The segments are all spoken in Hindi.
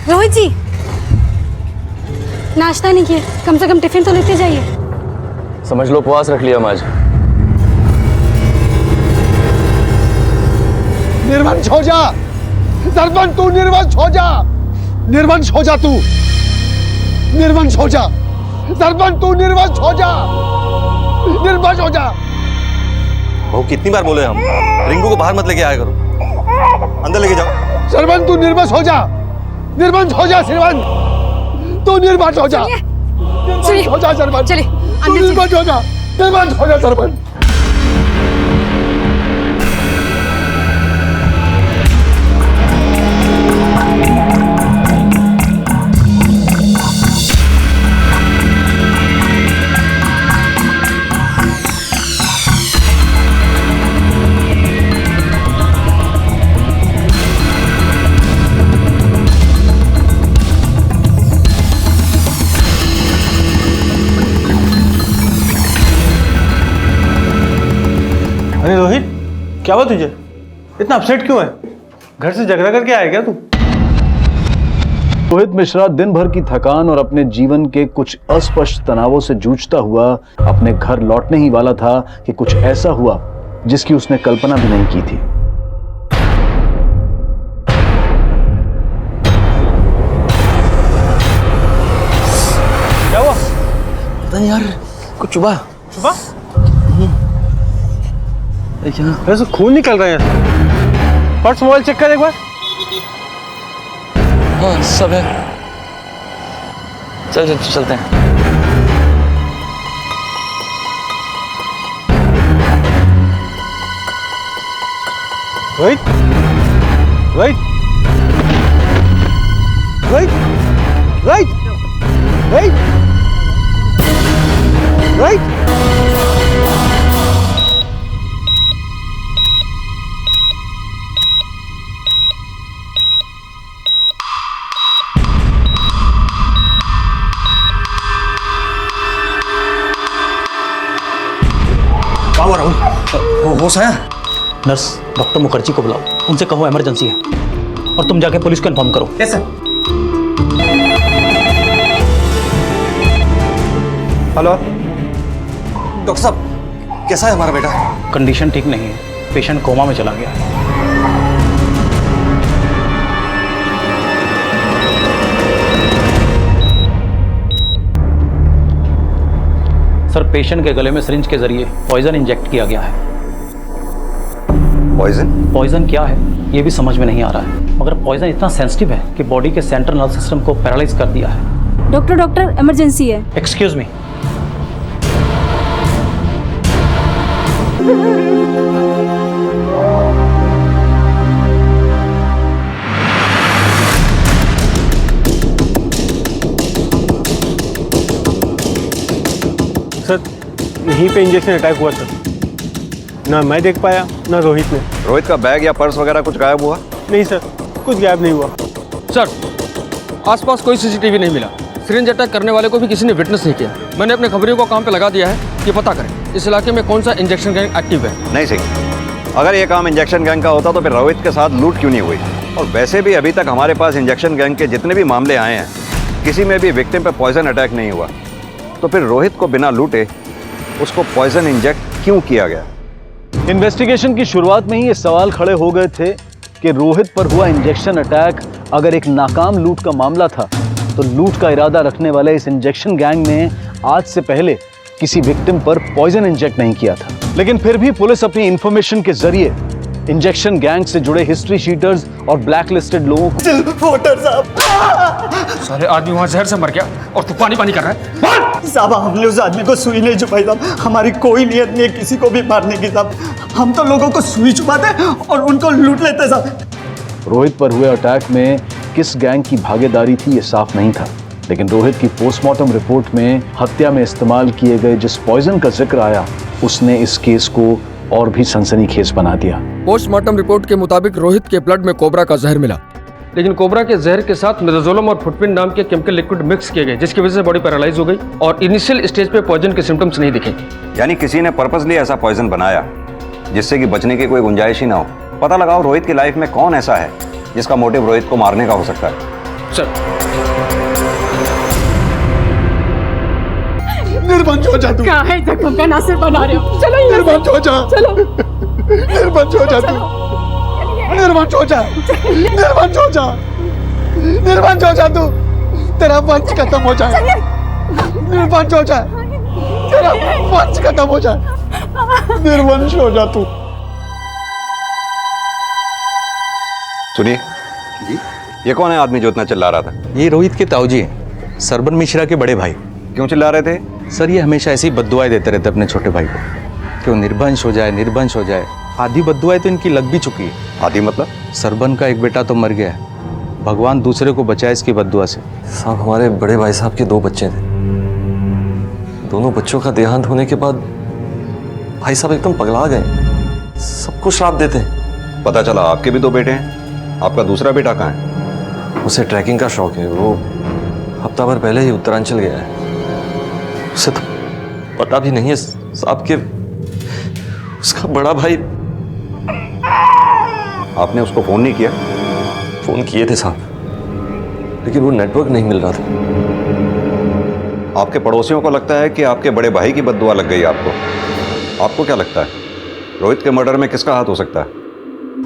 रोहित जी, नाश्ता नहीं किए, कम से कम टिफिन तो लेते जाइए। समझ लो उपवास रख लिया हम आज। निर्वंश हो जा सरपंच, तू निर्वंश हो जा, निर्वंश हो जा तू, निर्वंश हो जा सरपंच, तू निर्वंश हो जा, निर्वंश हो जा। बहू कितनी बार बोले हम, रिंकू को बाहर मत लेके आया करो, अंदर लेके जाओ। सरपंच तू निर्वंश हो जा, निर्वंश हो जा सरपंच, तू निर्वंश हो जा, निर्वंश हो जा सरपंच, चलिए तू निर्वंश हो जा, निर्वंश हो जा सरपंच। अरे रोहित, क्या हुआ तुझे? इतना अपसेट क्यों है? घर से झगड़ा करके आया क्या तू? रोहित मिश्रा दिन भर की थकान और अपने जीवन के कुछ अस्पष्ट तनावों से जूझता हुआ अपने घर लौटने ही वाला था कि कुछ ऐसा हुआ जिसकी उसने कल्पना भी नहीं की थी। क्या हुआ? पता नहीं यार, कुछ चुभा। चुपा? ऐसा खून निकल रहा है। पर्स मोबाइल चेक कर एक बार। हाँ सब है। चल चलते हैं। रोहित, रोहित, रोहित, रोहित, रोहित, रोहित। होश आया? नर्स, डॉक्टर मुखर्जी को बुलाओ, उनसे कहो इमरजेंसी है, और तुम जाके पुलिस को इन्फॉर्म करो। Yes sir. हेलो डॉक्टर साहब, कैसा है हमारा बेटा? कंडीशन ठीक नहीं है, पेशेंट कोमा में चला गया है। सर, पेशेंट के गले में सिरिंज के जरिए पॉइजन इंजेक्ट किया गया है। पॉइजन? पॉइजन क्या है ये भी समझ में नहीं आ रहा है, मगर पॉइजन इतना सेंसिटिव है कि बॉडी के सेंट्रल नर्व सिस्टम को पैरालाइज कर दिया है। डॉक्टर इमरजेंसी है। Excuse me. सर, यहीं पे इंजेक्शन अटैक हुआ सर। ना मैं देख पाया, ना रोहित ने। रोहित का बैग या पर्स वगैरह कुछ गायब हुआ? नहीं सर, कुछ गायब नहीं हुआ। सर, आसपास कोई सीसीटीवी नहीं मिला। सिरिंज अटैक करने वाले को भी किसी ने विटनेस नहीं किया। मैंने अपने खबरियों को काम पे लगा दिया है कि पता करें इस इलाके में कौन सा इंजेक्शन गैंग एक्टिव है। नहीं सही, अगर ये काम इंजेक्शन गैंग का होता तो फिर रोहित के साथ लूट क्यों नहीं हुई? और वैसे भी अभी तक हमारे पास इंजेक्शन गैंग के जितने भी मामले आए हैं, किसी में भी विक्टिम पे पॉइजन अटैक नहीं हुआ। तो फिर रोहित को बिना लूटे उसको पॉइजन इंजेक्ट क्यों किया गया? इन्वेस्टिगेशन की शुरुआत में ही ये सवाल खड़े हो गए थे कि रोहित पर हुआ इंजेक्शन अटैक अगर एक नाकाम लूट का मामला था तो लूट का इरादा रखने वाले इस इंजेक्शन गैंग ने आज से पहले किसी विक्टिम पर पॉइजन इंजेक्ट नहीं किया था। लेकिन फिर भी पुलिस अपनी इंफॉर्मेशन के जरिए इंजेक्शन गैंग से जुड़े हिस्ट्री शीटर्स और ब्लैक लिस्टेड लोगों को सारे आदमी वहाँ जहर से मर गया और तू पानी पानी कर रहा है। साहब, हमने उस आदमी को सुई नहीं छुपाई साहब, हमारी कोई नियत नहीं है किसी को भी मारने की साहब। हम तो लोगों को सुई छुपाते और उनको लूट लेते साहब। रोहित पर हुए अटैक में किस गैंग की भागीदारी थी ये साफ नहीं था, लेकिन रोहित की पोस्टमार्टम रिपोर्ट में हत्या में इस्तेमाल किए गए जिस पॉइजन का जिक्र आया उसने इस केस को और भी सनसनीखेज बना दिया। पोस्टमार्टम रिपोर्ट के मुताबिक रोहित के ब्लड में कोबरा का जहर मिला, लेकिन कोबरा के जहर के साथ मिडाजोलम और फुटपिन नाम के केमिकल लिक्विड मिक्स किए गए, जिसकी वजह से बॉडी पैरालाइज हो गई और इनिशियल स्टेज पे पॉइजन के सिम्टम्स नहीं दिखे। यानी किसी ने पर्पसली ऐसा पॉइजन बनाया जिससे कि बचने की कोई गुंजाइश ही ना हो। पता लगाओ रोहित की लाइफ में कौन ऐसा है जिसका मोटिव रोहित को मारने का हो सकता है। सर निर्वंश हो जा तू। कहाँ है जख्म का नासिर बना रहे हो? चलो यहाँ से। निर्वंश हो जा। चलो निर्वंश हो जा तू। निर्वंश हो जा। निर्वंश हो जा। निर्वंश हो जा तू। तेरा वंश खत्म हो जाए। निर्वंश हो जा। तेरा वंश खत्म हो जाए। निर्वंश हो जा तू। सुनिए ये कौन है आदमी जो इतना चिल्ला रहा था? ये रोहित के ताऊजी हैं, सरबन मिश्रा के बड़े भाई। क्यों चिल्ला रहे थे? सर ये हमेशा ऐसी बद्दुआएं देते रहते अपने छोटे भाई को कि वो निर्वंश हो जाए, निर्वंश हो जाए। आधी बद्दुआएं तो इनकी लग भी चुकी है। आदि मतलब? सरबन का एक बेटा तो मर गया है, भगवान दूसरे को बचाए इसकी बद्दुआ से। साहब हमारे बड़े भाई साहब के 2 बच्चे थे। दोनों बच्चों का देहांत होने के बाद भाई साहब एकदम पगला गए, सबको श्राप देते हैं। पता चला आपके भी 2 बेटे हैं। आपका दूसरा बेटा कहाँ है? उसे ट्रैकिंग का शौक है, वो हफ्ता भर पहले ही उत्तरांचल गया है। उसे तो पता भी नहीं है साहब के उसका बड़ा भाई। आपने उसको फोन नहीं किया? फोन किए थे साहब, लेकिन वो नेटवर्क नहीं मिल रहा था। आपके पड़ोसियों को लगता है कि आपके बड़े भाई की बद्दुआ लग गई आपको। आपको क्या लगता है रोहित के मर्डर में किसका हाथ हो सकता है?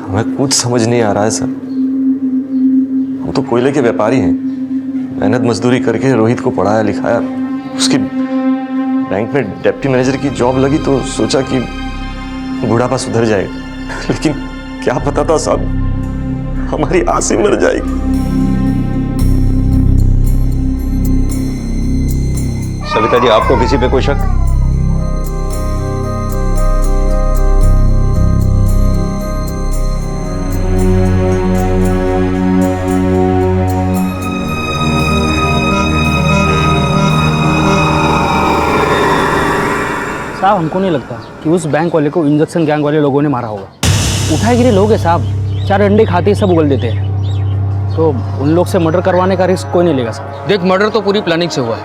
हमें कुछ समझ नहीं आ रहा है सर। हम तो कोयले के व्यापारी हैं, मेहनत मजदूरी करके रोहित को पढ़ाया लिखाया, उसकी बैंक में डिप्टी मैनेजर की जॉब लगी तो सोचा कि बुढ़ापा सुधर जाएगा, लेकिन क्या पता था साहब हमारी आस ही मर जाएगी। सविता जी आपको किसी पे कोई शक? साहब हमको नहीं लगता कि उस बैंक वाले को इंजेक्शन गैंग वाले लोगों ने मारा होगा। उठाए गिरे लोग हैं साहब, 4 अंडे खाते ही सब उगल देते हैं, तो उन लोग से मर्डर करवाने का रिस्क कोई नहीं लेगा साहब। देख, मर्डर तो पूरी प्लानिंग से हुआ है।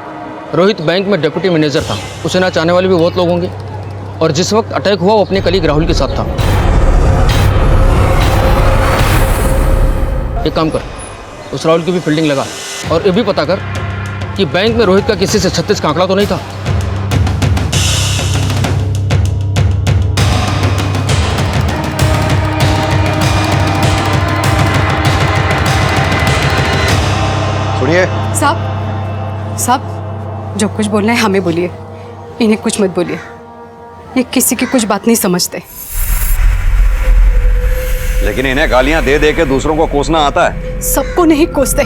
रोहित बैंक में डिप्टी मैनेजर था, उसे ना चाहने वाले भी बहुत लोग होंगे, और जिस वक्त अटैक हुआ वो अपने कलीग राहुल के साथ था। एक काम कर, उस राहुल की भी फील्डिंग लगा और ये भी पता कर कि बैंक में रोहित का किसी से 36 का आंकड़ा तो नहीं था। सुनिए साहब जो कुछ बोलना है हमें बोलिए, इन्हें कुछ मत बोलिए। ये किसी की कुछ बात नहीं समझते। लेकिन इन्हें गालियां दे दे के दूसरों को कोसना आता है। सबको नहीं कोसते,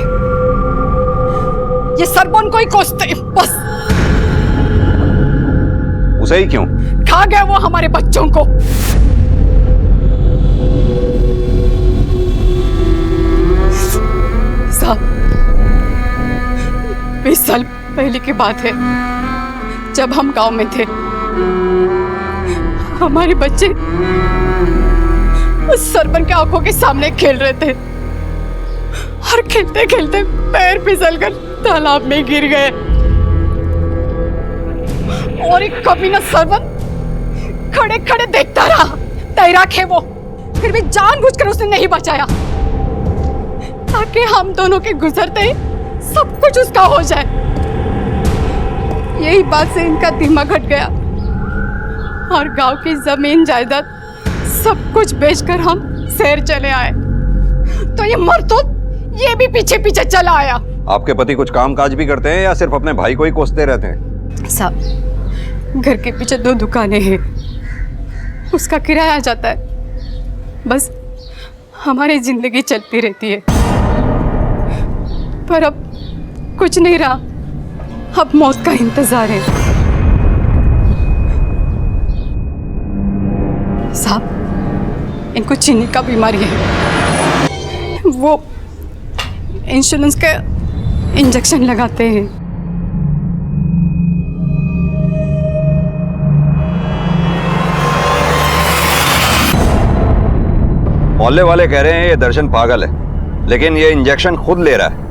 ये सरबन को ही कोसते बस। उसे ही क्यों? खा गया वो हमारे बच्चों को। साहब 20 साल पहले की बात है, जब हम गांव में थे, हमारे बच्चे उस सरबन के आंखों के सामने खेल रहे थे और खेलते खेलते पैर फिसलकर तालाब में गिर गए, और एक कमीना सरबन खड़े खड़े देखता रहा। तैराक है वो, फिर भी जानबूझकर उसने नहीं बचाया ताकि हम दोनों के गुजरते ही सब कुछ उसका हो जाए। यही बात से इनका दिमाग हट गया और गांव की जमीन जायदाद सब कुछ बेचकर हम शहर चले आए, तो ये मरतूत ये भी पीछे पीछे चला आया। आपके पति कुछ काम काज भी करते हैं या सिर्फ अपने भाई को ही कोसते रहते हैं? साहब घर के पीछे 2 दुकानें हैं, उसका किराया आ जाता है, बस हमारी जिंदगी चलती रहती है। पर अब कुछ नहीं रहा, अब मौत का इंतजार है। साहब इनको चीनी का बीमारी है, वो इंश्योरेंस का इंजेक्शन लगाते हैं। मोहल्ले वाले कह रहे हैं ये दर्शन पागल है, लेकिन ये इंजेक्शन खुद ले रहा है।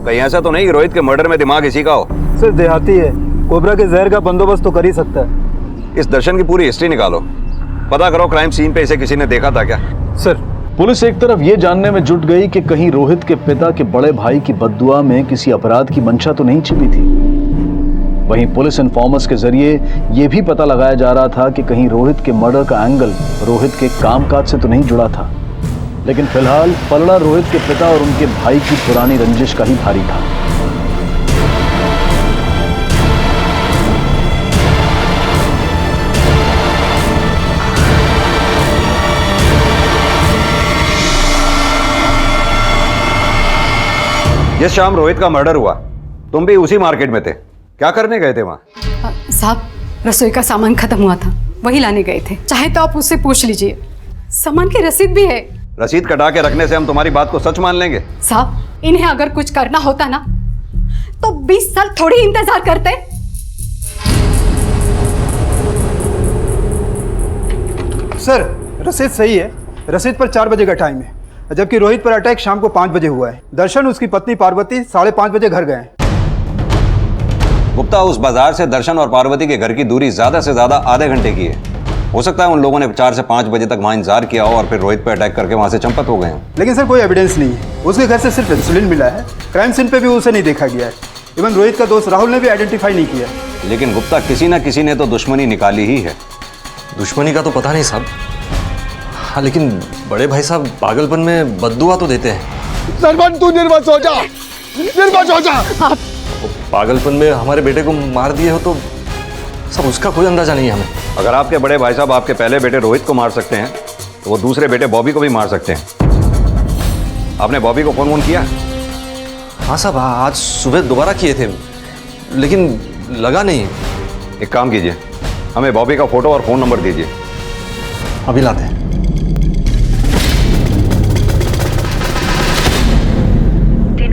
कहीं ऐसा तो नहीं कि रोहित के मर्डर में दिमाग इसी का हो? सर देहाती है, कोबरा के जहर का बंदोबस्त तो कर ही सकता है। इस दर्शन की पूरी हिस्ट्री निकालो, पता करो क्राइम सीन पे इसे किसी ने देखा था क्या? सर पुलिस एक तरफ ये जानने में जुट गई कि कहीं रोहित के पिता के बड़े भाई की बद्दुआ में किसी अपराध की मंशा तो नहीं छिपी थी। वहीं पुलिस इन्फॉर्मर्स के जरिए यह भी पता लगाया जा रहा था कि कहीं रोहित के मर्डर का एंगल रोहित के कामकाज से तो नहीं जुड़ा था। लेकिन फिलहाल पलड़ा रोहित के पिता और उनके भाई की पुरानी रंजिश का ही भारी था। जिस शाम रोहित का मर्डर हुआ तुम भी उसी मार्केट में थे, क्या करने गए थे वहां? साहब रसोई का सामान खत्म हुआ था, वही लाने गए थे। चाहे तो आप उससे पूछ लीजिए, सामान की रसीद भी है। रसीद कटा के रखने से हम तुम्हारी बात को सच मान लेंगे? साहब इन्हें अगर कुछ करना होता ना तो 20 साल थोड़ी इंतजार करते। सर रसीद सही है, रसीद पर 4 बजे का टाइम है, जबकि रोहित पर अटैक शाम को 5 बजे हुआ है। दर्शन उसकी पत्नी पार्वती 5:30 बजे घर गए। गुप्ता, उस बाजार से दर्शन और पार्वती के घर की दूरी ज्यादा से ज्यादा आधे घंटे की है। हो सकता है उन लोगों ने 4 से 5 बजे तक वहां इंतजार किया हो और फिर रोहित पर अटैक करके वहां से चंपत हो गए हैं। लेकिन सर कोई एविडेंस नहीं है, उसके घर से सिर्फ इंसुलिन मिला है, क्राइम सीन पे भी उसे नहीं देखा गया है। इवन रोहित का दोस्त राहुल ने भी आइडेंटिफाई नहीं किया। लेकिन गुप्ता, किसी ना किसी ने तो दुश्मनी निकाली ही है। दुश्मनी का तो पता नहीं साहब। हाँ, लेकिन बड़े भाई साहब पागलपन में बद्दुआ तो देते हैं। सरपंच तू निर्वंश हो जा, निर्वंश हो जा। पागलपन में हमारे बेटे को मार दिए हो तो सब उसका कोई अंदाजा नहीं है हमें। अगर आपके बड़े भाई साहब आपके पहले बेटे रोहित को मार सकते हैं तो वो दूसरे बेटे बॉबी को भी मार सकते हैं। आपने बॉबी को फोन किया? हाँ साहब, आज सुबह दोबारा किए थे लेकिन लगा नहीं। एक काम कीजिए, हमें बॉबी का फोटो और फोन नंबर दीजिए। अभी लाते हैं।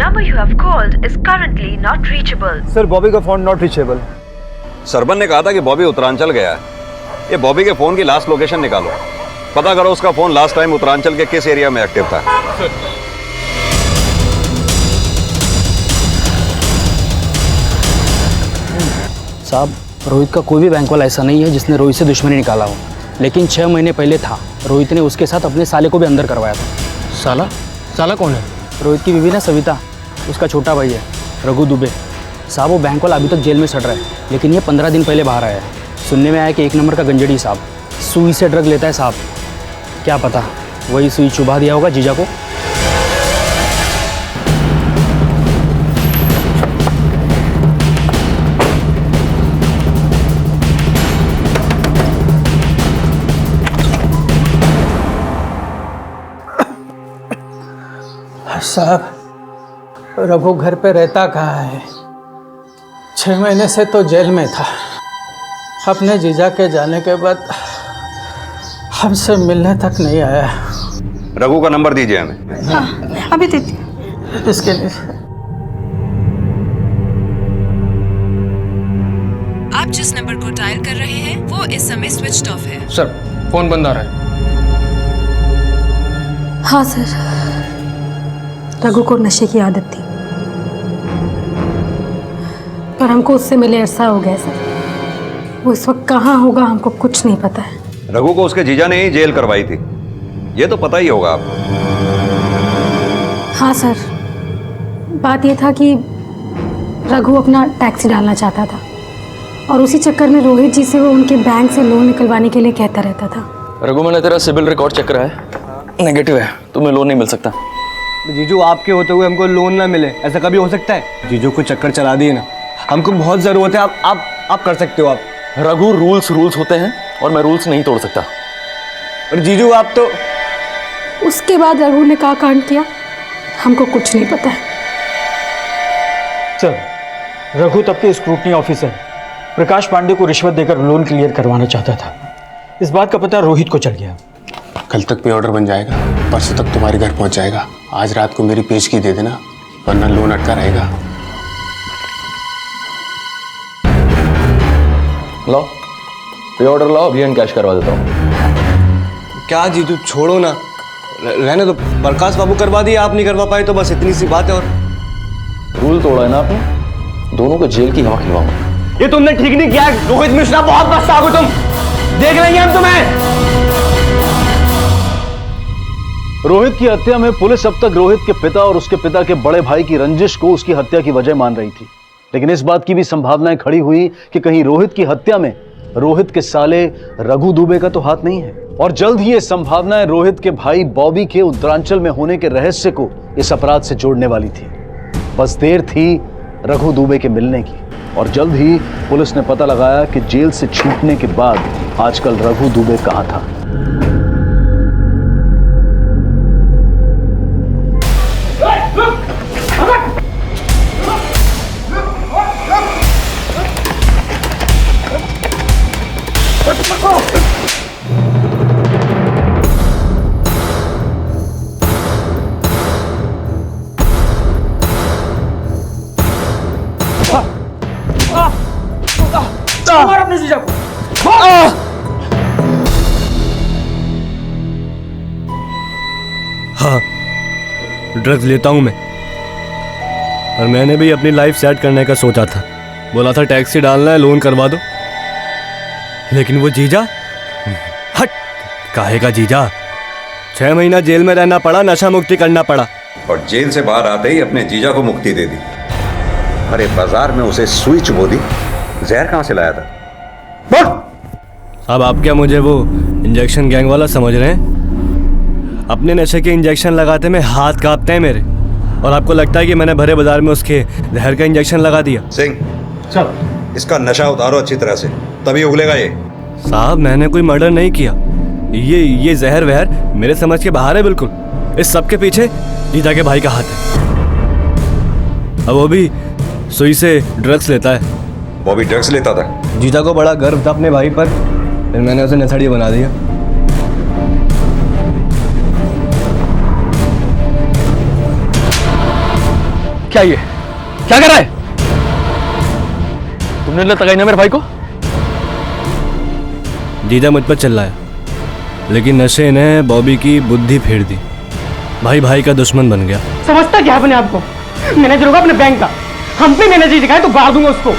number you have called is currently not reachable. Sir Bobby का फोन नॉट रीचेबल। सरबन ने कहा था कि बॉबी उत्तरांचल गया है। ये बॉबी के फोन की लास्ट लोकेशन निकालो, पता करो उसका फोन लास्ट टाइम उत्तरांचल के किस एरिया में एक्टिव था। साहब रोहित का कोई भी बैंक वाला ऐसा नहीं है जिसने रोहित से दुश्मनी निकाला हो, लेकिन 6 महीने पहले था। रोहित ने उसके साथ अपने साले को भी अंदर करवाया था। साला? साला कौन है? रोहित की बीवी ना सविता, उसका छोटा भाई है रघु दुबे। साहब वो बैंक वाला अभी तक जेल में सड़ रहा है, लेकिन ये 15 दिन पहले बाहर आया है। सुनने में आया कि 1 नंबर का गंजड़ी साहब सुई से ड्रग लेता है साहब। क्या पता वही सुई चुभा दिया होगा जीजा को। साहब रघु घर पे रहता कहाँ है? 6 महीने से तो जेल में था। अपने जीजा के जाने के बाद हमसे मिलने तक नहीं आया। रघु का नंबर दीजिए हमें। हाँ, अभी देती हूँ। इसके लिए आप जिस नंबर को डायल कर रहे हैं वो इस समय स्विच्ड ऑफ है। सर फोन बंद आ रहा है। हाँ सर, रघु को नशे की आदत थी, पर हमको उससे मिले अरसा हो गया सर। वो इस वक्त कहाँ होगा हमको कुछ नहीं पता है। रघु को उसके जीजा ने ही जेल करवाई थी, ये तो पता ही होगा आपको। हाँ सर, बात ये था कि रघु अपना टैक्सी डालना चाहता था और उसी चक्कर में रोहित जी से वो उनके बैंक से लोन निकलवाने के लिए कहता रहता था। रघु, मैंने तेरा सिबिल रिकॉर्ड चेक करा है, नेगेटिव है, तुम्हें लोन नहीं मिल सकता। जीजू आपके होते हुए हमको लोन ना मिले, ऐसा कभी हो सकता है? जीजू को चक्कर चला दिए ना, हमको बहुत जरूरत है। आप कर सकते हो। आप रघु, रूल्स होते हैं और मैं रूल्स नहीं तोड़ सकता। और जीजू आप तो। उसके बाद रघु ने क्या कांड किया हमको कुछ नहीं पता है। सर रघु तब के स्क्रूटनी ऑफिसर प्रकाश पांडे को रिश्वत देकर लोन क्लियर करवाना चाहता था। इस बात का पता रोहित को चल गया। कल तक पे ऑर्डर बन जाएगा, परसों तक तुम्हारे घर पहुंच जाएगा। आज रात को मेरी पेशगी दे देना, वरना लोन अटका रहेगा। लाओ पे ऑर्डर लाओ, अभी एंड कैश करवा देता हूँ। क्या जीजू छोड़ो ना, रहने तो प्रकाश बाबू करवा दिए, आप नहीं करवा पाए तो बस इतनी सी बात है। और रूल तोड़ा है ना आपने, दोनों को जेल की हवा खिलवाऊंगा। ये तुमने ठीक नहीं किया। रोहित मिश्रा बहुत पछताओगे तुम, देख लेंगे हम तुम्हें। रोहित की हत्या में पुलिस अब तक रोहित के पिता और उसके पिता के बड़े भाई की रंजिश को उसकी हत्या की वजह मान रही थी, लेकिन इस बात की भी संभावनाएं खड़ी हुई कि कहीं रोहित की हत्या में रोहित के साले रघु दुबे का तो हाथ नहीं है। और जल्द ही ये संभावनाएं रोहित के भाई बॉबी के उत्तरांचल में होने के रहस्य को इस अपराध से जोड़ने वाली थी। बस देर थी रघु दुबे के मिलने की, और जल्द ही पुलिस ने पता लगाया कि जेल से छूटने के बाद आजकल रघु दुबे कहां था। मार अपने जीजा को। हाँ, ड्रग्स लेता हूं मैं, पर मैंने भी अपनी लाइफ सेट करने का सोचा था। बोला था टैक्सी डालना है, लोन करवा दो, लेकिन वो जीजा, हट, काहे का जीजा, 6 महीना जेल में रहना पड़ा, नशा मुक्ति करना पड़ा, और जेल से बाहर आते ही अपने जीजा को मुक्ति दे दी। अरे बाजार में उसे सुई चुबो दी, जहर कहां से लाया था? अब आप क्या मुझे वो इंजेक्शन गैंग वाला समझ रहे हैं? अपने नशे के इंजेक्शन लगाते में हाथ कांपते हैं मेरे, और आपको लगता है कि मैंने भरे बाजार में उसके जहर का इंजेक्शन लगा दिया? सिंह, चल इसका नशा उतारो अच्छी तरह से, तभी उगलेगा ये। साहब, मैंने कोई मर्डर नहीं किया। ये जहर वहर मेरे समझ के बाहर है बिल्कुल। इस सब के पीछे जीजा के भाई का हाथ है, अब वो भी सुई से ड्रग्स लेता है। वो भी ड्रग्स लेता था? जीजा को बड़ा गर्व था अपने भाई पर, फिर मैंने उसे नशेड़ी बना दिया। क्या ये क्या कर रहा है? तुमने लत लगाई ना मेरे भाई को? जीजा मुझ पर चिल्लाया, लेकिन नशे ने बॉबी की बुद्धि फेर दी। भाई भाई का दुश्मन बन गया। समझता क्या अपने आपको? मैनेजर होगा अपने बैंक का, हम पे मैनेजर दिखाए तो गाड़ दूंगा उसको।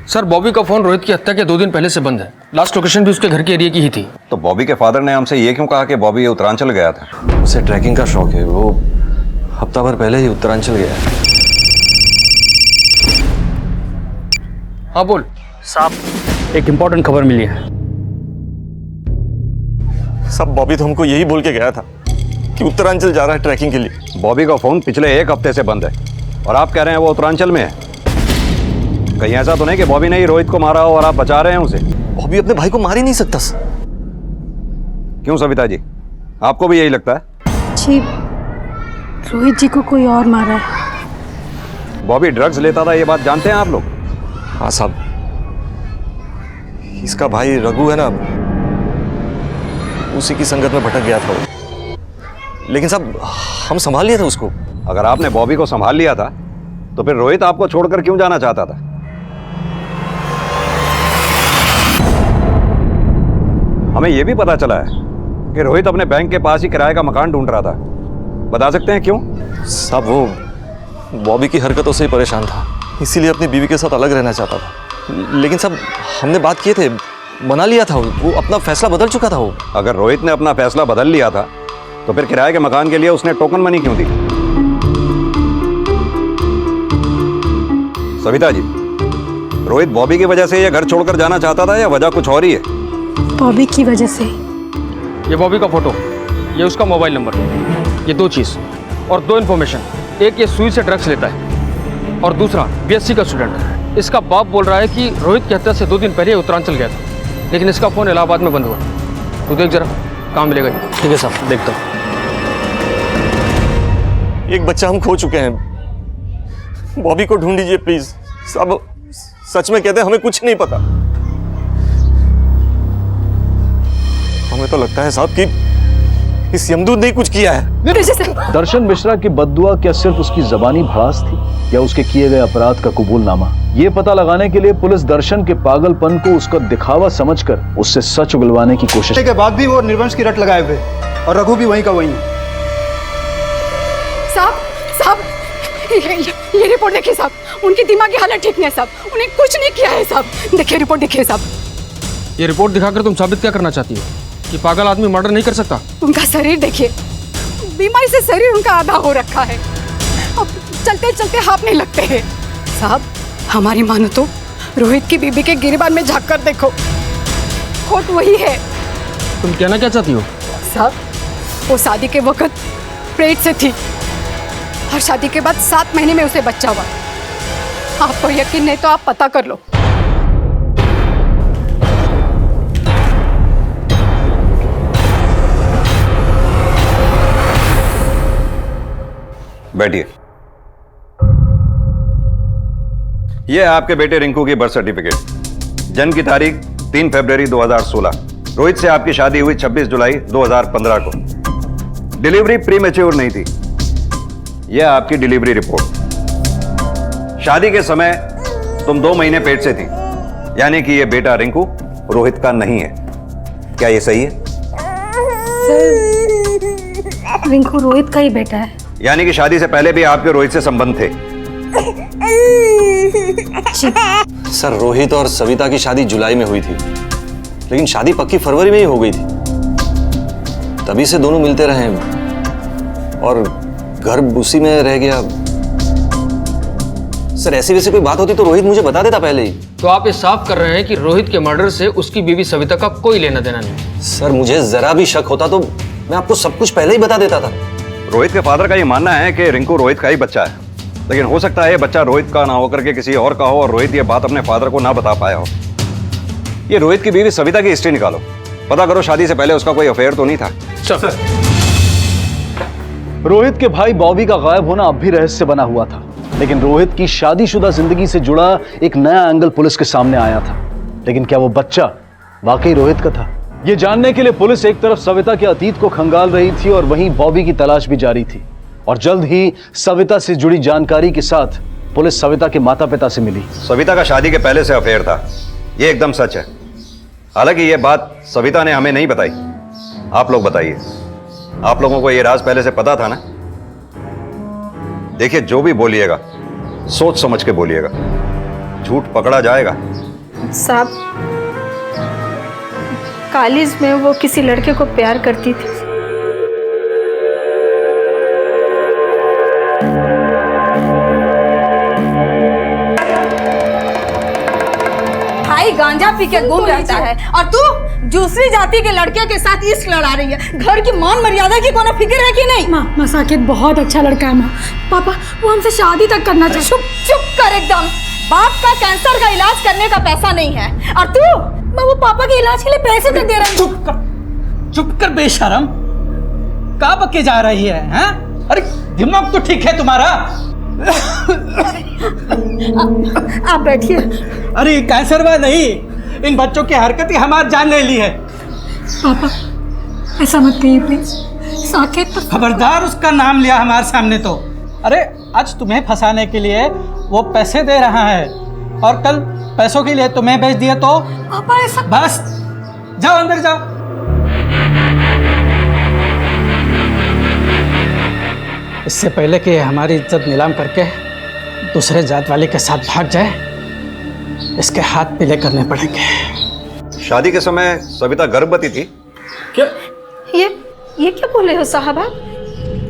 सर, बॉबी का फोन रोहित की हत्या के 2 दिन पहले से बंद है। लास्ट लोकेशन भी उसके घर के एरिया की ही थी। तो बॉबी के फादर ने हमसे ये क्यों कहा कि बॉबी उत्तरांचल गया था? उसे ट्रैकिंग का शौक है, वो हफ्ता भर पहले ही उत्तरांचल गया है। हाँ बोल साहब, एक इंपॉर्टेंट खबर मिली है। सब बॉबी तो हमको यही बोल के गया था कि उत्तरांचल जा रहा है ट्रैकिंग के लिए। बॉबी का फोन पिछले 1 हफ्ते से बंद है, और आप कह रहे हैं वो उत्तरांचल में है। कहीं ऐसा तो नहीं कि बॉबी ने ही रोहित को मारा हो और आप बचा रहे हैं उसे? बॉबी अपने भाई को मार ही नहीं सकता। क्यों सविता जी, आपको भी यही लगता है? जी, रोहित जी को कोई और मारा है। बॉबी ड्रग्स लेता था, ये बात जानते हैं आप लोग? हाँ साहब, इसका भाई रघु है ना, उसी की संगत में भटक गया था वो। लेकिन साहब, हम संभाल लिया था उसको। अगर आपने बॉबी को संभाल लिया था तो फिर रोहित आपको छोड़कर क्यों जाना चाहता था? हमें यह भी पता चला है कि रोहित अपने बैंक के पास ही किराए का मकान ढूंढ रहा था। बता सकते हैं क्यों? साहब, वो बॉबी की हरकतों से ही परेशान था, इसीलिए अपनी बीवी के साथ अलग रहना चाहता था। लेकिन साहब, हमने बात किए थे, मना लिया था, वो अपना फैसला बदल चुका था। वो अगर रोहित ने अपना फैसला बदल लिया था तो फिर किराए के मकान के लिए उसने टोकन मनी क्यों दी? सविता जी, रोहित बॉबी की वजह से ये घर छोड़कर जाना चाहता था या वजह कुछ और ही है? बॉबी की वजह से। ये बॉबी का फोटो, ये उसका मोबाइल नंबर, ये 2 चीज़ और 2 इन्फॉर्मेशन। एक, ये सुई से ड्रग्स लेता है, और दूसरा बीएससी का स्टूडेंट। इसका बाप बोल रहा है कि रोहित की हत्या से 2 दिन पहले उत्तरांचल गया था, लेकिन इसका फ़ोन इलाहाबाद में बंद हुआ। तू देख जरा, कहाँ मिलेगा? ठीक है साहब, देखता हूँ। एक बच्चा हम खो चुके हैं, बॉबी को ढूंढ लीजिए प्लीज। साहब, सच में कहते हैं, हमें कुछ नहीं पता। हमें तो लगता है साहब कि इस यमदूत ने कुछ किया है। दर्शन मिश्रा की बद्दुआ क्या सिर्फ उसकी जबानी भड़ास थी या उसके किए गए अपराध का कबूलनामा? ये पता लगाने के लिए पुलिस दर्शन के पागलपन को उसका दिखावा समझकर उससे सच उगलवाने की कोशिश के बाद भी वो निर्वंश की रट लगाए हुए, और रघु भी वहीं का वहीं है। साहब, ये रिपोर्ट देखिए साहब, उनकी दिमागी हालत ठीक नहीं है साहब, उन्हें कुछ नहीं किया है साहब। देखिए रिपोर्ट, देखिए साहब। ये रिपोर्ट दिखाकर तुम साबित क्या करना चाहती हो कि पागल आदमी मर्डर नहीं कर सकता? उनका शरीर देखिए, बीमारी से शरीर उनका आधा हो रखा है। अब चलते चलते हाथ नहीं लगते हैं। साहब हमारी मानो तो रोहित की बीबी के गिरबान में झांक कर देखो, खोट वही है। तुम कहना क्या चाहती हो? साहब वो शादी के वक्त पेट से थी और शादी के बाद 7 महीने में उसे बच्चा हुआ। आपको यकीन नहीं तो आप पता कर लो। बैठिए। यह है आपके बेटे रिंकू की बर्थ सर्टिफिकेट। जन्म की तारीख 3 फरवरी 2016। रोहित से आपकी शादी हुई 26 जुलाई 2015 को। डिलीवरी प्रीमेच्योर नहीं थी। यह आपकी डिलीवरी रिपोर्ट। शादी के समय तुम 2 महीने पेट से थी, यानी कि यह बेटा रिंकू रोहित का नहीं है। क्या यह सही है? सर रिंकू रोहित का ही बेटा है। यानी कि शादी से पहले भी आपके रोहित से संबंध थे? सर रोहित और सविता की शादी जुलाई में हुई थी, लेकिन शादी पक्की फरवरी में ही हो गई थी। तभी से दोनों मिलते रहे और घर उसी में रह गया। सर ऐसी वैसी कोई बात होती तो रोहित मुझे बता देता पहले ही। तो आप ये साफ कर रहे हैं कि रोहित के मर्डर से उसकी बीवी सविता का कोई लेना देना नहीं? सर मुझे जरा भी शक होता तो मैं आपको सब कुछ पहले ही बता देता था। रोहित के फादर का ये मानना है कि रिंकू रोहित का ही बच्चा है, लेकिन हो सकता है ये बच्चा रोहित का ना होकर के किसी और का हो और रोहित ये बात अपने फादर को ना बता पाया हो। ये रोहित की बीवी सविता की हिस्ट्री निकालो, पता करो शादी से पहले उसका कोई अफेयर तो नहीं था। सर रोहित के भाई बॉबी का गायब होना अब भी रहस्य बना हुआ था, लेकिन रोहित की शादीशुदा जिंदगी से जुड़ा एक नया एंगल पुलिस के सामने आया था। लेकिन क्या वो बच्चा वाकई रोहित का था? ये जानने के लिए पुलिस एक तरफ सविता के अतीत को खंगाल रही थी और वहीं बॉबी की तलाश भी जारी थी। और जल्द ही सविता से जुड़ी जानकारी के साथ पुलिस सविता के माता पिता से मिली। सविता का शादी के पहले से अफेयर था, ये एकदम सच है। हालांकि ये बात सविता ने हमें नहीं बताई। आप लोग बताइए, आप लोगों को ये राज पहले से पता था ना? देखिए जो भी बोलिएगा सोच समझ के बोलिएगा, झूठ पकड़ा जाएगा। साहब कॉलेज में वो किसी लड़के को प्यार करती थी। भाई गांजा पी के घूम रहता है और तू दूसरी जाति के लड़के के साथ इश्क लड़ा रही है। घर की मान मर्यादा की कोई फिक्र है कि नहीं? माँ साकेत बहुत अच्छा लड़का है माँ। पापा वो हमसे शादी तक करना चाहते। चुप कर एकदम। बाप का कैंसर का इलाज करने का पैसा नहीं है और तू मैं वो पापा के इलाज के लिए पैसे तक दे रही हूँ। चुप कर बेशरम, कहाँ बके जा रही है हैं? अरे दिमाग तो ठीक है तुम्हारा? आप बैठिए। अरे कैंसरवा नहीं, इन बच्चों की हरकतें हमारी जान ले ली है। पापा ऐसा मत कहिए प्लीज। साकेत खबरदार उसका नाम लिया हमारे सामने तो। अरे आज तुम्हें फंसाने के लिए वो पैसे दे रहा है और कल पैसों के लिए तुम्हें भेज दिए तो? पापा ऐसा बस जाओ अंदर जाओ। इससे पहले कि हमारी इज्जत नीलाम करके दूसरे जात वाले के साथ भाग जाए, इसके हाथ पीले करने पड़ेंगे। शादी के समय सविता गर्भवती थी क्या? ये क्या बोल रहे हो साहब आप?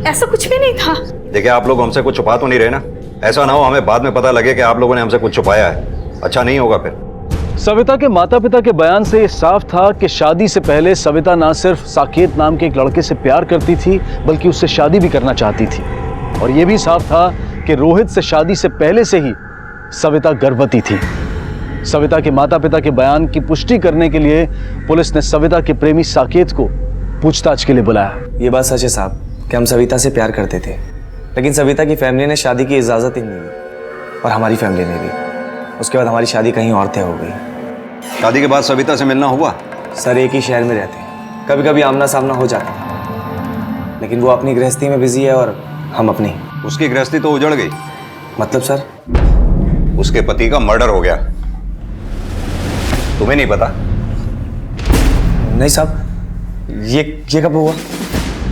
ऐसा कुछ भी नहीं था। देखिए आप लोग हमसे कुछ छुपा तो नहीं रहे ना? ऐसा ना हो हमें बाद में पता लगे कि आप लोगों ने हमसे कुछ छुपाया है, अच्छा नहीं होगा फिर। सविता के माता पिता के बयान से यह साफ था कि शादी से पहले सविता ना सिर्फ साकेत नाम के एक लड़के से प्यार करती थी, बल्कि उससे शादी भी करना चाहती थी। और यह भी साफ था कि रोहित से शादी से पहले से ही सविता गर्भवती थी। सविता के माता पिता के बयान की पुष्टि करने के लिए पुलिस ने सविता के प्रेमी साकेत को पूछताछ के लिए बुलाया। ये बात सच है साहब कि हम सविता से प्यार करते थे, लेकिन सविता की फैमिली ने शादी की इजाज़त ही नहीं दी और हमारी फैमिली ने भी। उसके बाद हमारी शादी कहीं और तय हो गई। शादी के बाद सविता से मिलना हुआ? सर एक ही शहर में रहते हैं, कभी कभी आमना सामना हो जाता है, लेकिन वो अपनी गृहस्थी में बिजी है और हम अपनी। उसकी गृहस्थी तो उजड़ गई। मतलब सर? उसके पति का मर्डर हो गया, तुम्हें नहीं पता? नहीं साहब, ये कब हुआ?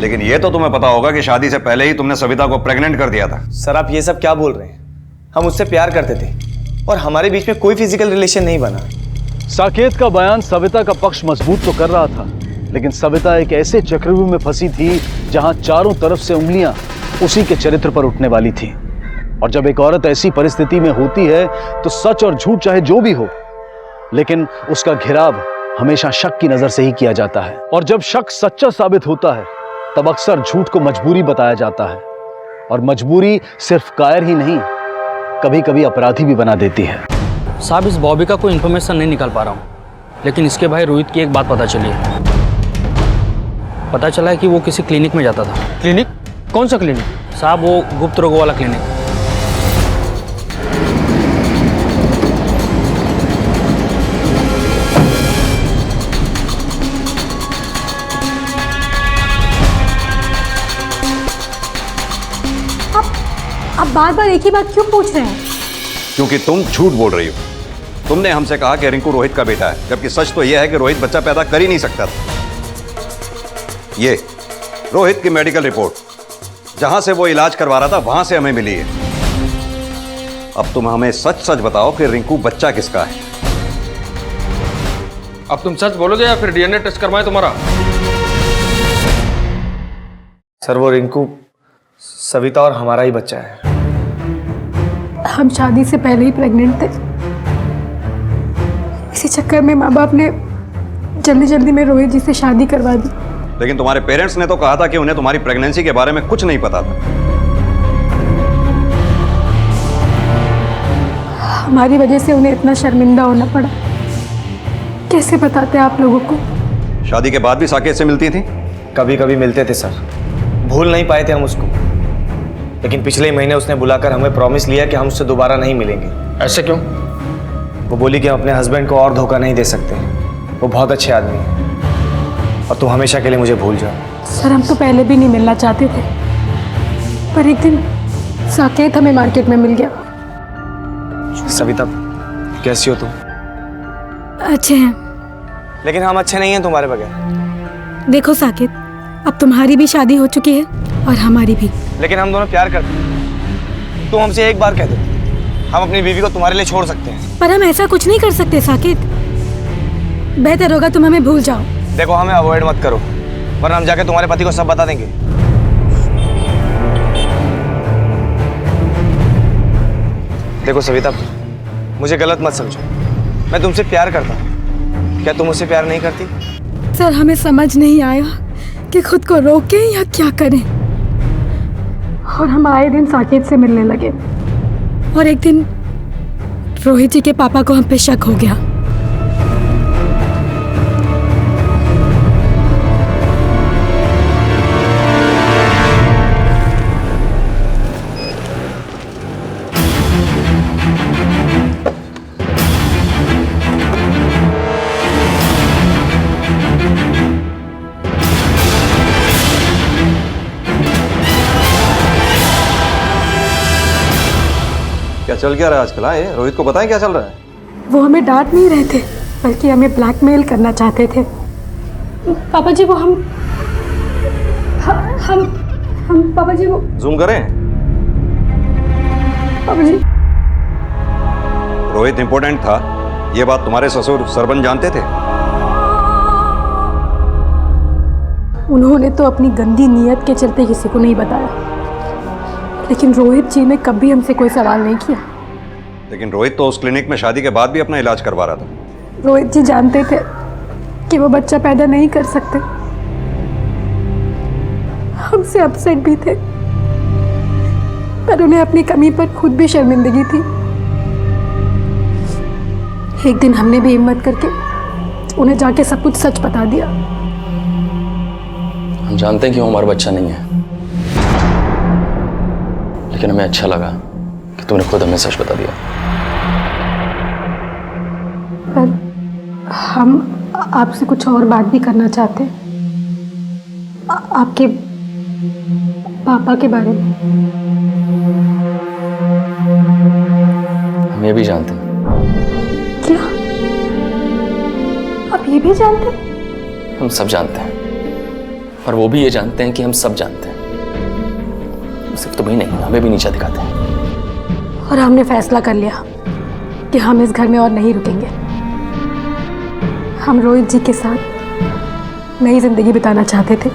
लेकिन ये तो तुम्हें पता होगा कि शादी से पहले ही तुमने सविता को प्रेग्नेंट कर दिया था। सर आप ये सब क्या बोल रहे हैं? हम उससे प्यार करते थे और हमारे बीच में कोई फिजिकल रिलेशन नहीं बना। साकेत का बयान सविता का पक्ष मजबूत तो कर रहा था, लेकिन सविता एक ऐसे चक्रव्यूह में फंसी थी जहां चारों तरफ से उंगलियां उसी के चरित्र पर उठने वाली थी। और जब एक औरत ऐसी परिस्थिति में होती है तो सच और झूठ चाहे जो भी हो, लेकिन उसका घिराव हमेशा शक की नजर से ही किया जाता है। और जब शक सच्चा साबित होता है तब अक्सर झूठ को मजबूरी बताया जाता है, और मजबूरी सिर्फ कायर ही नहीं, कभी कभी अपराधी भी बना देती है। साहब, इस बॉबी का कोई इन्फॉर्मेशन नहीं निकाल पा रहा हूँ, लेकिन इसके भाई रोहित की एक बात पता चली है। पता चला है कि वो किसी क्लिनिक में जाता था। क्लिनिक? कौन सा क्लिनिक? साहब, वो गुप्त रोगों वाला क्लिनिक। आप बार बार एक ही बात क्यों पूछ रहे हैं? क्योंकि तुम झूठ बोल रही हो। तुमने हमसे कहा कि रिंकू रोहित का बेटा है, जबकि सच तो यह है कि रोहित बच्चा पैदा कर ही नहीं सकता था। ये रोहित की मेडिकल रिपोर्ट जहां से वो इलाज करवा रहा था वहां से हमें मिली है। अब तुम हमें सच सच बताओ कि रिंकू बच्चा किसका है। अब तुम सच बोलोगे या फिर डीएनए टेस्ट करवाएं तुम्हारा? सर, वो रिंकू सविता और हमारा ही बच्चा है। हम शादी से पहले ही प्रेग्नेंट थे। इसी चक्कर में माँ बाप ने जल्दी जल्दी में रोहित जी से शादी करवा दी। लेकिन तुम्हारे पेरेंट्स ने तो कहा था कि उन्हें तुम्हारी प्रेगनेंसी के बारे में कुछ नहीं पता था। हमारी वजह से उन्हें इतना शर्मिंदा होना पड़ा। कैसे बताते आप लोगों को? शादी के बाद भी साकेत से मिलती थी? कभी कभी मिलते थे सर, भूल नहीं पाए थे हम उसको। लेकिन पिछले महीने उसने बुलाकर हमें प्रॉमिस लिया कि हम उससे दोबारा नहीं मिलेंगे। ऐसे क्यों? वो बोली कि हम अपने हस्बैंड को और धोखा नहीं दे सकते, वो बहुत अच्छे आदमी हैं और तुम हमेशा के लिए मुझे भूल जाओ। सर, हम तो पहले भी नहीं मिलना चाहते थे, पर एक दिन साकेत हमें मार्केट में मिल गया। सविता, कैसी हो तुम? अच्छे हैं। लेकिन हम अच्छे नहीं हैं तुम्हारे बगैर। देखो साकेत, अब तुम्हारी भी शादी हो चुकी है और हमारी भी। लेकिन हम दोनों प्यार करते हैं। तुम हमसे एक बार कह दो, हम अपनी बीवी को तुम्हारे लिए छोड़ सकते हैं। पर हम ऐसा कुछ नहीं कर सकते साकेत। बेहतर होगा तुम हमें भूल जाओ। देखो, हमें अवॉइड मत करो, वरना हम जाके तुम्हारे पति को सब बता देंगे। देखो सविता, मुझे गलत मत समझो, मैं तुमसे प्यार करता हूँ। क्या तुम मुझसे प्यार नहीं करती? सर, हमें समझ नहीं आया कि खुद को रोकें या क्या करें, और हम आए दिन साकेत से मिलने लगे। और एक दिन रोहित जी के पापा को हम पे शक हो गया। क्या चल क्या रहा है आजकल? ये रोहित को बताएं क्या चल रहा है? वो हमें डांट नहीं रहे थे, बल्कि हमें ब्लैकमेल करना चाहते थे। पापा जी, वो हम पापा जी, वो जूम करें? पापा जी, रोहित इंपॉर्टेंट था, ये बात तुम्हारे ससुर सरपंच जानते थे? उन्होंने तो अपनी गंदी नीयत के चलते किसी को नहीं बताया, लेकिन रोहित जी ने कभी हमसे कोई सवाल नहीं किया। लेकिन रोहित तो उस क्लिनिक में शादी के बाद भी अपना इलाज करवा रहा था। रोहित जी जानते थे कि वो बच्चा पैदा नहीं कर सकते। हमसे अपसेट भी थे, पर उन्हें अपनी कमी पर खुद भी शर्मिंदगी थी। एक दिन हमने भी हिम्मत करके उन्हें जाके सब कुछ सच बता दिया। हम जानते हैं कि वो हमारा बच्चा नहीं है, लेकिन हमें अच्छा लगा कि तूने खुद हमें सच बता दिया। पर हम आपसे कुछ और बात भी करना चाहते हैं, आपके पापा के बारे में। हम ये भी जानते हैं। क्या आप ये भी जानते हैं? हम सब जानते हैं, और वो भी ये जानते हैं कि हम सब जानते हैं। सिर्फ तुम्हें नहीं, हमें भी नीचा दिखाते हैं। और हमने फैसला कर लिया कि हम इस घर में और नहीं रुकेंगे। हम रोहित जी के साथ नई जिंदगी बिताना चाहते थे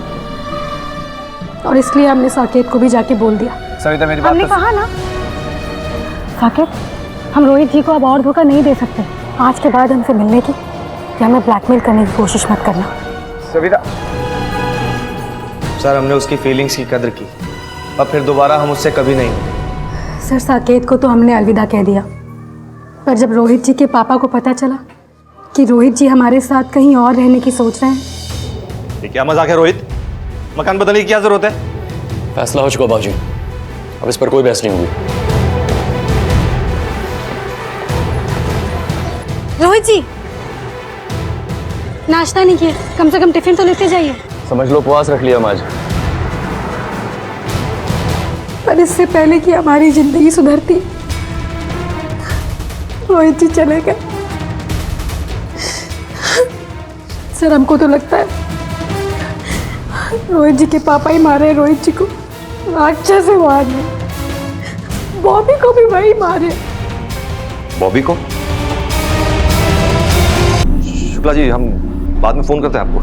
और इसलिए हमने साकेत को भी जाके बोल दिया। सविता मेरी बात हमने कहा ना साकेत, हम रोहित जी को अब और धोखा नहीं दे सकते। आज के बाद हमसे मिलने की या हमें ब्लैकमेल करने की कोशिश मत करना। सविता सर, हमने उसकी फीलिंग्स की कदर की, अब फिर दोबारा हम उससे कभी नहीं मिले। सर, साकेत को तो हमने अलविदा कह दिया, पर जब रोहित जी के पापा को पता चला कि रोहित जी हमारे साथ कहीं और रहने की सोच रहे हैं। ये क्या मजाक है रोहित? मकान बदलने की क्या जरूरत है? फैसला हो चुका बाबूजी, अब इस पर कोई बहस नहीं होगी। रोहित जी, नाश्ता नहीं किया, कम से कम टिफिन तो लेते जाइए। समझ लो उपवास रख लिया हम आज। पर इससे पहले कि हमारी जिंदगी सुधरती, रोहित जी चले गए। सर, हमको तो लगता है रोहित जी के पापा ही मारे रोहित जी को, राक्षस से मारे, बॉबी को भी वही मारे। बॉबी को? शुक्ला जी, हम बाद में फोन करते हैं आपको।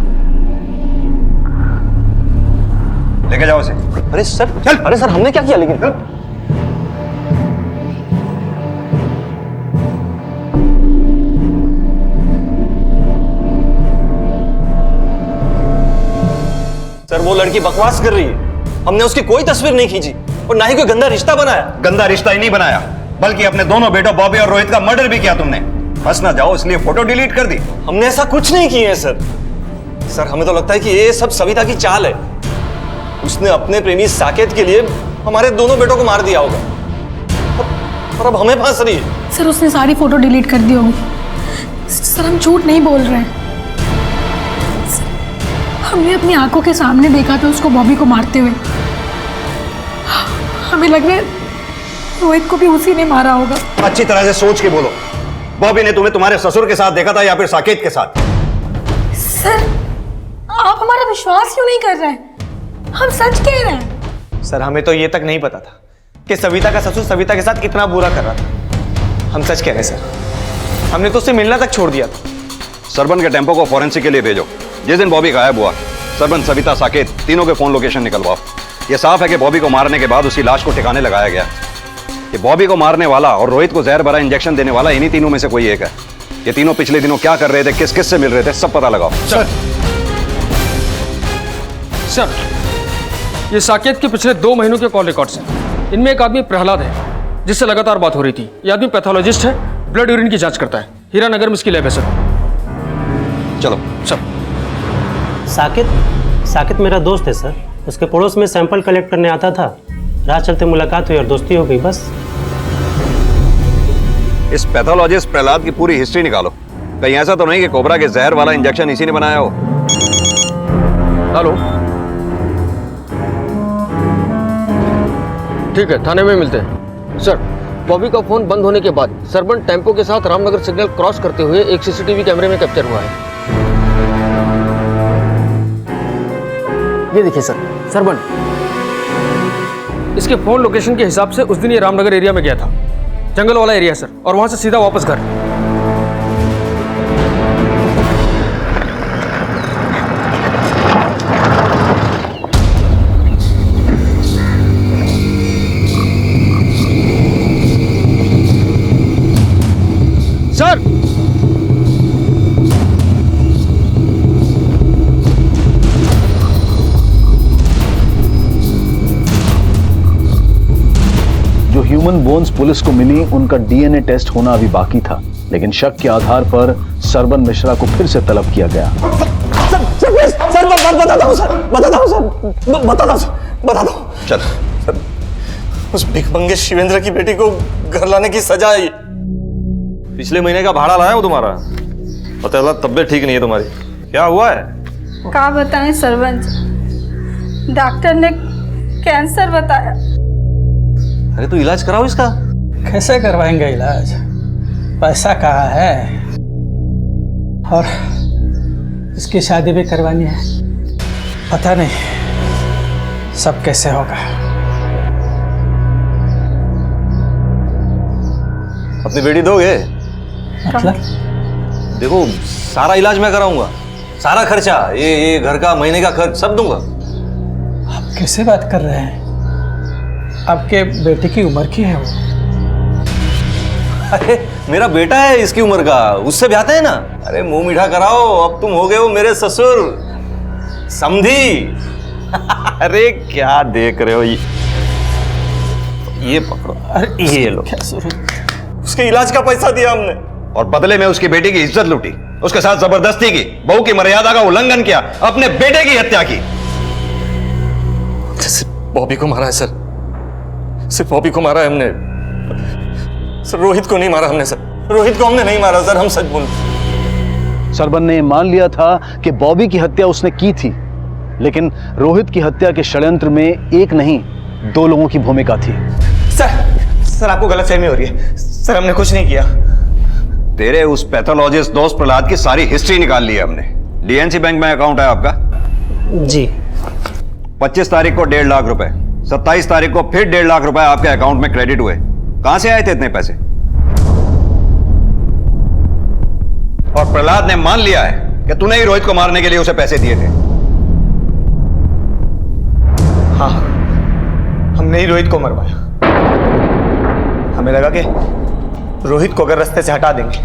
लेके जाओ इसे। अरे सर, चल। अरे सर, हमने क्या किया लेकिन? सर, वो लड़की बकवास कर रही है। हमने उसकी कोई तस्वीर नहीं खींची और ना ही कोई गंदा रिश्ता बनाया। गंदा रिश्ता ही नहीं बनाया, बल्कि अपने दोनों बेटों बॉबी और रोहित का मर्डर भी किया तुमने। फंस ना जाओ इसलिए फोटो डिलीट कर दी। हमने ऐसा कुछ नहीं किया है सर। सर, हमें तो लगता है कि ये सब सविता की चाल है। उसने अपने प्रेमी साकेत के लिए हमारे दोनों बेटों को मार दिया होगा और अब हमें फांस रही है। सर, उसने सारी फोटो डिलीट कर दी होगी। सर, हम झूठ नहीं बोल रहे हैं। हमने अपनी आंखों के सामने देखा था उसको बॉबी को मारते हुए। हमें लग रहा है रोहित को भी उसी ने मारा होगा। अच्छी तरह से सोच के बोलो, बॉबी ने तुम्हें तुम्हारे ससुर के साथ देखा था या फिर साकेत के साथ? सर, आप हमारा विश्वास क्यों नहीं कर रहे हैं? हम सच कह रहे हैं। सर, हमें तो ये तक नहीं पता था कि सविता का ससुर सविता के साथ इतना बुरा कर रहा था। हम सच कह रहे हैं सर, हमने तो उससे मिलना तक छोड़ दिया था। सरबन के टेम्पो को फॉरेंसिक के लिए भेजो। जिस दिन बॉबी गायब हुआ, सरबन, सविता, साकेत तीनों के फोन लोकेशन निकलवाओ। यह साफ है कि बॉबी को मारने के बाद उसकी लाश को ठिकाने लगाया गया। कि बॉबी को मारने वाला और रोहित को जहर भरा इंजेक्शन देने वाला इन्हीं तीनों में से कोई एक है। ये तीनों पिछले दिनों क्या कर रहे थे, किस किस से मिल रहे थे, सब पता लगाओ। सर, ये साकेत के पिछले 2 महीनों के कॉल रिकॉर्ड्स हैं। इनमें एक आदमी प्रहलाद है जिससे लगातार बात हो रही थी। ये आदमी पैथोलॉजिस्ट है, ब्लड यूरिन की जांच करता है। हीरानगर में इसकी लैब है सर। चलो सर। साकेत मेरा दोस्त है सर। उसके पड़ोस में सैंपल कलेक्ट करने आता था, राह चलते मुलाकात हुई और दोस्ती हो गई, बस। इस पैथोलॉजिस्ट प्रहलाद की पूरी हिस्ट्री निकालो। कहीं ऐसा तो नहीं कि कोबरा के जहर वाला इंजेक्शन इसी ने बनाया हो? हेलो, ठीक है, थाने में मिलते हैं। सर, बॉबी का फोन बंद होने के बाद सरबन टेम्पो के साथ रामनगर सिग्नल क्रॉस करते हुए एक सीसीटीवी कैमरे में कैप्चर हुआ है। ये देखिए सर, सरबन। इसके फोन लोकेशन के हिसाब से उस दिन ये रामनगर एरिया में गया था, जंगल वाला एरिया सर, और वहां से सीधा वापस घर। सर, जो ह्यूमन बोन्स पुलिस को मिली उनका डीएनए टेस्ट होना अभी बाकी था, लेकिन शक के आधार पर सरबन मिश्रा को फिर से तलब किया गया। सर, बता दो। चल। सर, उस भिखमंगे शिवेंद्र की बेटी को घर लाने की सजा आई। पिछले महीने का भाड़ा लाया वो तुम्हारा, पता चला तबीयत ठीक नहीं है तुम्हारी। क्या हुआ है? क्या बताएं सरपंच, डॉक्टर ने कैंसर बताया। अरे तो इलाज कराओ इसका। कैसे करवाएंगे इलाज? पैसा कहाँ है? और इसकी शादी भी करवानी है। पता नहीं सब कैसे होगा। अपनी बेटी दोगे? मतलब देखो सारा इलाज मैं कराऊंगा, सारा खर्चा, ये घर का महीने का खर्च सब दूंगा। आप कैसे बात कर रहे हैं? आपके बेटे की उम्र की है वो? अरे मेरा बेटा है इसकी उम्र का, उससे ब्याहते हैं ना। अरे मुंह मीठा कराओ, अब तुम हो गए हो मेरे ससुर समधी। अरे क्या देख रहे हो, ये पकड़ो, अरे ये लो। उसके इलाज का पैसा दिया हमने और बदले में उसकी बेटी की इज्जत लूटी, उसके साथ जबरदस्ती की, बहू की मर्यादा का उल्लंघन किया, अपने बेटे की हत्या की। सिर्फ बॉबी को मारा है सर, सिर्फ बॉबी को मारा है हमने सर, रोहित को नहीं मारा हमने सर, रोहित को हमने नहीं मारा सर, हम सच बोल। सरबन ने मान लिया था कि बॉबी की हत्या उसने की थी, लेकिन रोहित की हत्या के षड्यंत्र में एक नहीं 2 लोगों की भूमिका थी। सर आपको गलतफहमी हो रही है, सर हमने कुछ नहीं किया। तेरे उस पैथोलॉजिस्ट दोस्त प्रहलाद की सारी हिस्ट्री निकाल ली है हमने। डीएनसी बैंक में अकाउंट है आपका? जी। 25 तारीख को 1.5 लाख रुपए, 27 तारीख को फिर 1.5 लाख रुपए आपके अकाउंट में क्रेडिट हुए। कहां से आए थे इतने पैसे? और प्रहलाद ने मान लिया है कि तूने ही रोहित को मारने के लिए उसे पैसे दिए थे। हाँ, हमने ही रोहित को मरवाया। हमें लगा कि रोहित को अगर रास्ते से हटा देंगे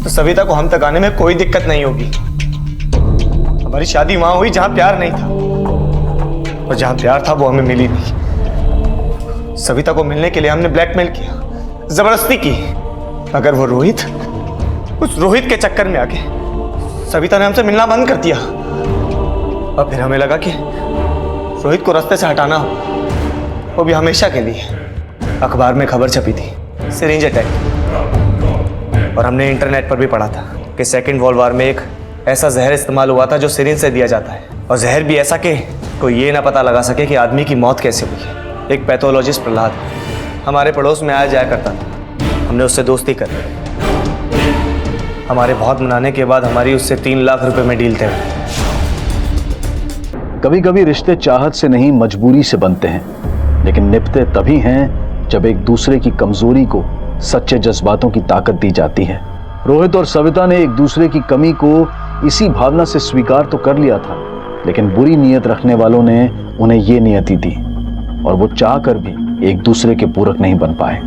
तो सविता को हम तक आने में कोई दिक्कत नहीं होगी। हमारी शादी वहां हुई जहां प्यार नहीं था, और जहां प्यार था वो हमें मिली नहीं। सविता को मिलने के लिए हमने ब्लैकमेल किया, जबरदस्ती की, मगर वो रोहित, उस रोहित के चक्कर में आके सविता ने हमसे मिलना बंद कर दिया। और फिर हमें लगा कि रोहित को रास्ते से हटाना हो, वो भी हमेशा के लिए। अखबार में खबर छपी थी, सिरिंज अटैक, और हमने इंटरनेट पर भी पढ़ा था कि सेकेंड वर्ल्ड वॉर में एक ऐसा जहर इस्तेमाल हुआ था जो सिरिंज से दिया जाता है, और जहर भी ऐसा कि कोई ये ना पता लगा सके कि आदमी की मौत कैसे हुई है। एक पैथोलॉजिस्ट प्रहलाद हमारे पड़ोस में आया जाया करता था, हमने उससे दोस्ती कर ली। हमारे बहुत मनाने के बाद हमारी उससे 3 लाख रुपए में डील तय हुई। कभी कभी रिश्ते चाहत से नहीं मजबूरी से बनते हैं, लेकिन निभते तभी हैं जब एक दूसरे की कमजोरी को सच्चे जज्बातों की ताकत दी जाती है। रोहित और सविता ने एक दूसरे की कमी को इसी भावना से स्वीकार तो कर लिया था, लेकिन बुरी नीयत रखने वालों ने उन्हें ये नियति दी, और वो चाह कर भी एक दूसरे के पूरक नहीं बन पाए।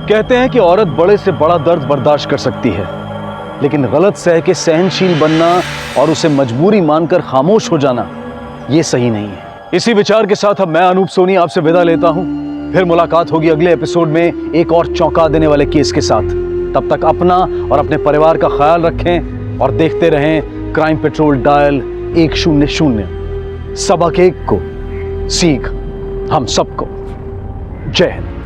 कहते हैं कि औरत बड़े से बड़ा दर्द बर्दाश्त कर सकती है, लेकिन गलत सह के सहनशील बनना और उसे मजबूरी मानकर खामोश हो जाना, ये सही नहीं है। इसी विचार के साथ अब मैं अनूप सोनी आपसे विदा लेता हूं। फिर मुलाकात होगी अगले एपिसोड में एक और चौंका देने वाले केस के साथ। तब तक अपना और अपने परिवार का ख्याल रखें और देखते रहें क्राइम पेट्रोल डायल 100। सबक एक को सीख हम सबको। जय हिंद।